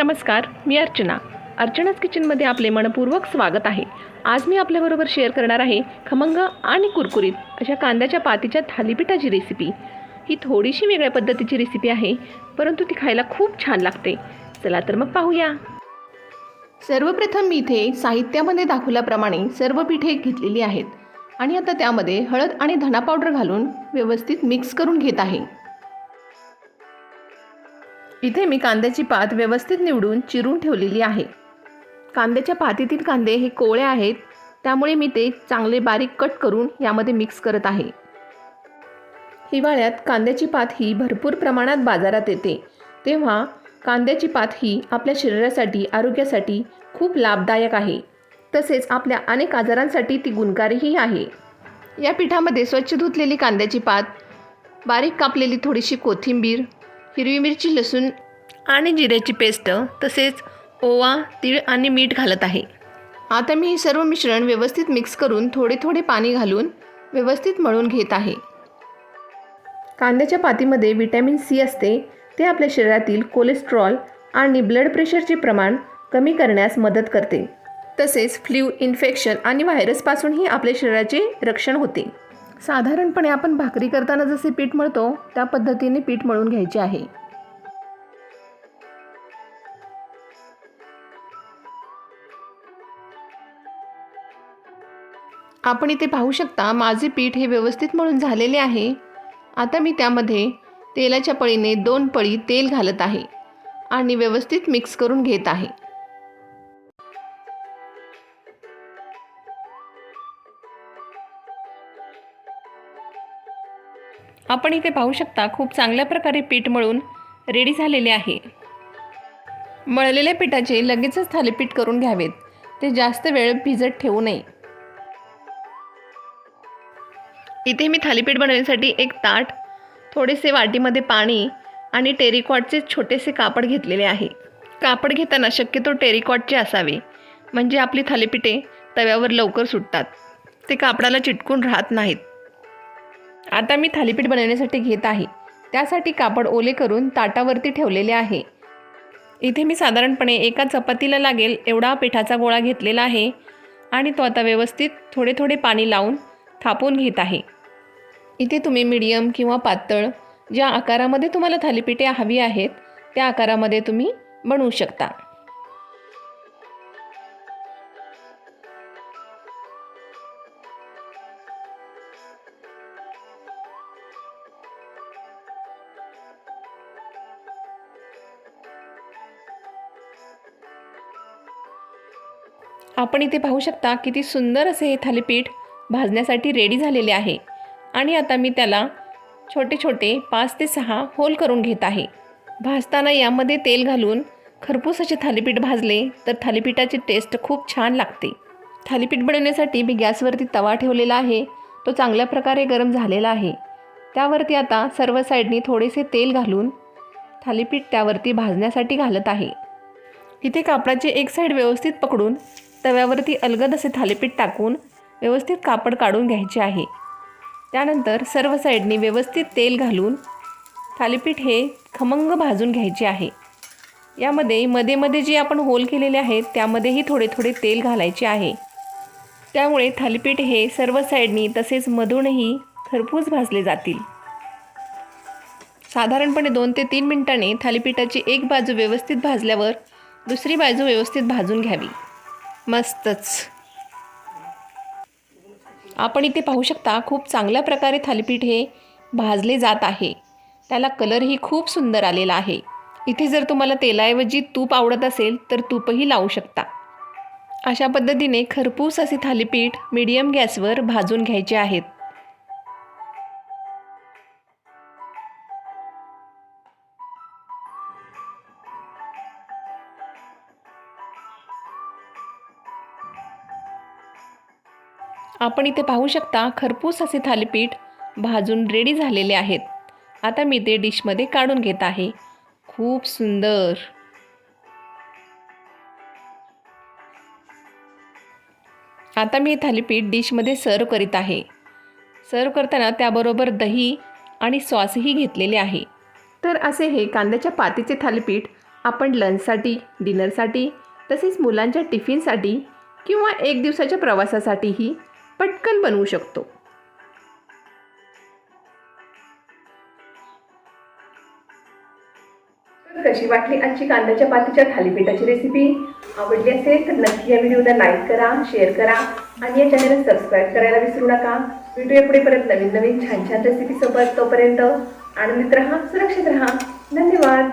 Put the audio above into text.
नमस्कार, मी अर्चना. अर्चनाच किचनमध्ये आपले मनपूर्वक स्वागत आहे. आज मी आपल्याबरोबर शेअर करणार आहे खमंग आणि कुरकुरीत अशा कांद्याच्या पातीच्या थालीपीठाची रेसिपी. ही थोडीशी वेगळ्या पद्धतीची रेसिपी आहे, परंतु ती खायला खूप छान लागते. चला तर मग पाहूया. सर्वप्रथम मी इथे साहित्यामध्ये दाखवल्याप्रमाणे सर्व पीठे घेतलेली आहेत आणि आता त्यामध्ये हळद आणि धना पावडर घालून व्यवस्थित मिक्स करून घेत आहे. इथे मी कांद्याची पात व्यवस्थित निवडून चिरून ठेवलेली आहे. कांद्याच्या पातीतील कांदे हे कोवळे आहेत, त्यामुळे मी ते चांगले बारीक कट करून यामध्ये मिक्स करत आहे. हिवाळ्यात कांद्याची पात ही भरपूर प्रमाणात बाजारात येते, तेव्हा कांद्याची पात ही आपल्या शरीरासाठी आरोग्यासाठी खूप लाभदायक आहे. तसेच आपल्या अनेक आजारांसाठी ती गुणकारीही आहे. या पिठामध्ये स्वच्छ धुतलेली कांद्याची पात, बारीक कापलेली थोडीशी कोथिंबीर, हिरवी मिरची, लसूण आणि जिऱ्याची पेस्ट, तसेच ओवा, तीळ आणि मीठ घालत आहे. आता मी हे सर्व मिश्रण व्यवस्थित मिक्स करून थोडे थोडे पाणी घालून व्यवस्थित मळून घेत आहे. कांद्याच्या पातीमध्ये व्हिटॅमिन सी असते. ते आपल्या शरीरातील कोलेस्ट्रॉल आणि ब्लड प्रेशरचे प्रमाण कमी करण्यास मदत करते. तसेच फ्लू, इन्फेक्शन आणि व्हायरसपासूनही आपल्या शरीराचे रक्षण होते. साधारणपणे आपण भाकरी करताना जसे पीठ मळतो त्या पद्धतीने पीठ मळून घ्यायचे आहे. आपण इथे पाहू शकता माझे पीठ हे व्यवस्थित मळून झालेले आहे. आता मी त्यामध्ये तेलाच्या पळीने 2 पळी तेल घालत आहे आणि व्यवस्थित मिक्स करून घेत आहे. आपण इथे पाहू शकता खूप चांगल्या प्रकारे पीठ मळून रेडी झालेले आहे. मळलेल्या पिठाचे लगेचच थालीपीठ करून घ्यावेत. ते जास्त वेळ भिजत ठेवू नये. इथे मी थालीपीठ बनवण्यासाठी एक ताट, थोडेसे वाटीमध्ये पाणी आणि टेरिकॉटचे छोटेसे कापड घेतलेले आहे. कापड घेताना शक्यतो टेरिकॉटचे असावे, म्हणजे आपली थालीपीठे तव्यावर लवकर सुटतात. ते कापडाला चिटकून राहत नाहीत. आता मी थालीपीठ बनवण्यासाठी घेत आहे. त्यासाठी कापड ओले करून ताटावरती ठेवलेले आहे. इथे मी साधारणपणे एका चपातीला लागेल एवढा पिठाचा गोळा घेतलेला आहे आणि तो आता व्यवस्थित थोडे थोडे पाणी लावून थापून घेत आहे. इथे तुम्ही मीडियम किंवा पातळ ज्या आकारामध्ये तुम्हाला थालीपीठे हवी आहेत त्या आकारामध्ये तुम्ही बनवू शकता. आपण इथे पाहू शकता किती सुंदर असे हे थालीपीठ भाजण्यासाठी रेडी झालेले आहे. आणि आता मी त्याला छोटे छोटे 5 ते 6 होल करून घेत आहे. भाजताना यामध्ये तेल घालून खरपूस असे थालीपीठ भाजले तर थालीपीठाची टेस्ट खूप छान लागते. थालीपीठ बनवण्यासाठी मी गॅसवरती तवा ठेवलेला आहे. तो चांगल्या प्रकारे गरम झालेला आहे. त्यावरती आता सर्व साईडनी थोडेसे तेल घालून थालीपीठ त्यावरती भाजण्यासाठी घालत आहे. इथे कापडाची एक साईड व्यवस्थित पकडून तव्यावरती अलगद असे थालीपीठ टाकून व्यवस्थित कापड काढून घ्यायचे आहे. त्यानंतर सर्व साईडनी व्यवस्थित तेल घालून थालीपीठ हे खमंग भाजून घ्यायचे आहे. यामध्ये मध्ये मध्ये जे आपण होल केलेले आहेत त्यामध्येही थोडे थोडे तेल घालायचे आहे. त्यामुळे थालीपीठ हे सर्व साईडनी तसेच मधूनही खरपूस भाजले जातील. साधारणपणे 2 ते 3 मिनिटांनी थालीपीठाची एक बाजू व्यवस्थित भाजल्यावर दुसरी बाजू व्यवस्थित भाजून घ्यावी. मस्तच. आपण इथे पाहू शकता खूप चांगल्या प्रकारे थालीपीठ हे भाजले जात आहे. त्याला कलरही खूप सुंदर आलेला आहे. इथे जर तुम्हाला तेलाऐवजी तूप आवडत असेल तर तूपही लावू शकता. अशा पद्धतीने खरपूस असे थालीपीठ मीडियम गॅसवर भाजून घ्यायचे आहेत. आपण इथे पाहू शकता खरपूस असे थालीपीठ भाजून रेडी झालेले आहेत. आता मी ते डिशमध्ये काढून घेत आहे. खूप सुंदर. आता मी थालीपीठ डिशमध्ये सर्व करीत आहे. सर्व करताना त्याबरोबर दही आणि सॉसही घेतलेले आहे. तर असे हे कांद्याच्या पातीचे थालीपीठ आपण लंचसाठी, डिनरसाठी, तसेच मुलांच्या टिफिनसाठी किंवा एक दिवसाच्या प्रवासासाठीही पटकन बनवू शकतो. कशी वाटली आजची कांद्याच्या पातीच्या थालीपीठाची रेसिपी? आवडली असेल तर नक्की या व्हिडिओला लाईक करा, शेअर करा आणि या चॅनलला सबस्क्राईब करायला विसरू नका. भेटूया पुढे परत नवीन छान छान रेसिपी सोबत. तोपर्यंत आनंदित राहा, सुरक्षित राहा. धन्यवाद.